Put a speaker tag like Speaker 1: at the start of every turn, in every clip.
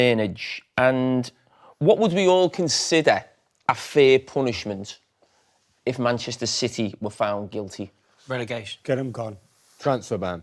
Speaker 1: Drainage. And what would we all consider a fair punishment if Manchester City were found guilty?
Speaker 2: Relegation.
Speaker 3: Get them gone.
Speaker 4: Transfer ban.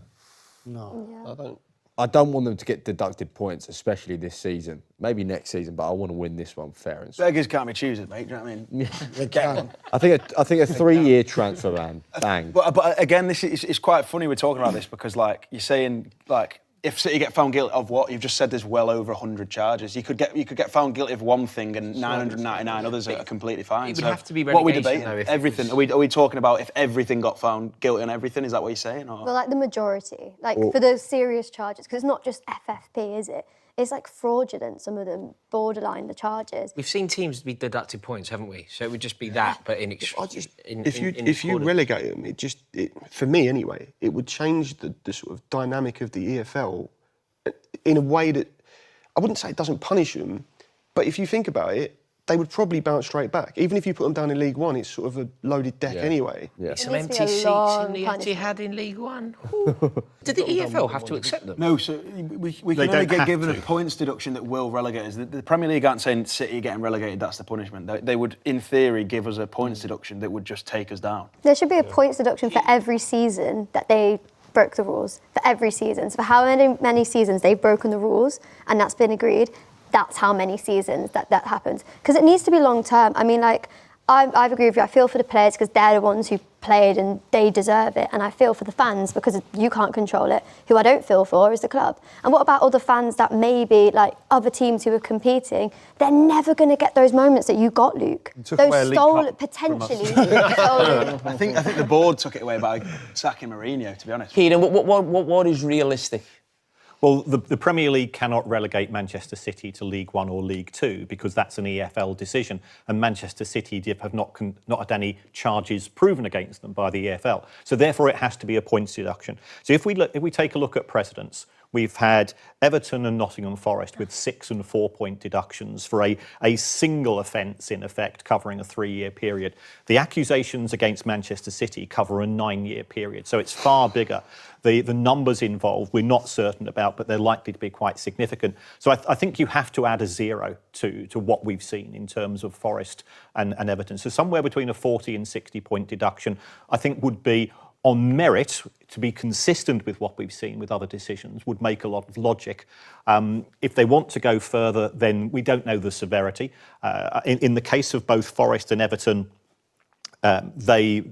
Speaker 3: No.
Speaker 5: Yeah.
Speaker 4: I don't want them to get deducted points, especially this season. Maybe next season, but I want to win this one fair and square.
Speaker 6: Beggars can't be choosers, mate. Do you know what I mean?
Speaker 3: They can.
Speaker 4: I think a 3-year transfer ban. Bang.
Speaker 6: But again, this is it's quite funny we're talking about this because, like, you're saying, like, if City get found guilty of what you've just said, there's well over 100 charges. You could get found guilty of one thing and 999 others are completely fine.
Speaker 2: It would have to be
Speaker 6: what are we
Speaker 2: relegation,
Speaker 6: debating?
Speaker 2: though,
Speaker 6: Everything. Are we talking about if everything got found guilty on everything? Is that what you're saying? Or?
Speaker 5: Well, like the majority, like for those serious charges, because it's not just FFP, is it? It's like fraudulent, some of them, borderline the charges.
Speaker 2: We've seen teams be deducted points, haven't we? So it would just be that, but
Speaker 7: if you relegate them, for me anyway, it would change the sort of dynamic of the EFL in a way that I wouldn't say it doesn't punish them, but if you think about it, they would probably bounce straight back. Even if you put them down in League One, it's sort of a loaded deck anyway.
Speaker 4: Yeah.
Speaker 2: Some empty seats in the Etihad in League One. Did the EFL have to accept them?
Speaker 6: No, so we can only get given a points deduction that will relegate us. The Premier League aren't saying City getting relegated, that's the punishment. They would, in theory, give us a points deduction that would just take us down.
Speaker 5: There should be a points deduction for every season that they broke the rules, for every season. So for how many seasons they've broken the rules and that's been agreed, that's how many seasons that happens. Because it needs to be long term. I mean, like, I agree with you. I feel for the players because they're the ones who played and they deserve it. And I feel for the fans because you can't control it. Who I don't feel for is the club. And what about other fans that maybe, like other teams who are competing, they're never going to get those moments that you got, Luke. Those stolen, potentially. Stolen.
Speaker 6: I think the board took it away by sacking Mourinho, to be honest.
Speaker 1: Kieran, what is realistic?
Speaker 8: Well, the Premier League cannot relegate Manchester City to League One or League Two because that's an EFL decision, and Manchester City have not had any charges proven against them by the EFL. So therefore, it has to be a points deduction. So if we take a look at precedents, we've had Everton and Nottingham Forest with 6 and 4 point deductions for a single offence, in effect, covering a 3-year period. The accusations against Manchester City cover a 9-year period, so it's far bigger. The numbers involved we're not certain about, but they're likely to be quite significant. So I think you have to add a 0 to what we've seen in terms of Forest and Everton. So somewhere between a 40 and 60 point deduction, I think would be on merit, to be consistent with what we've seen with other decisions, would make a lot of logic. If they want to go further, then we don't know the severity. In the case of both Forest and Everton, they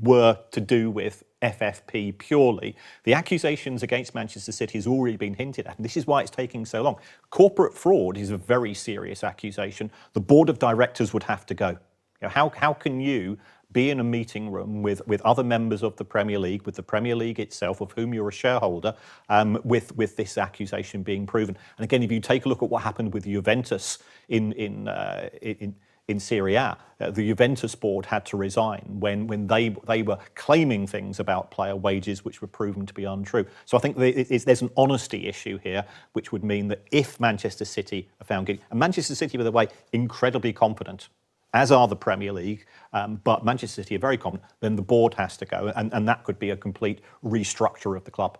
Speaker 8: were to do with FFP purely. The accusations against Manchester City has already been hinted at, and this is why it's taking so long. Corporate fraud is a very serious accusation. The board of directors would have to go. You know, how can you be in a meeting room with other members of the Premier League, with the Premier League itself, of whom you're a shareholder, with this accusation being proven? And again, if you take a look at what happened with Juventus in Serie A, the Juventus board had to resign when they were claiming things about player wages which were proven to be untrue. So I think there's an honesty issue here, which would mean that if Manchester City are found guilty, and Manchester City, by the way, incredibly confident, as are the Premier League, but Manchester City are very confident, then the board has to go, and that could be a complete restructure of the club.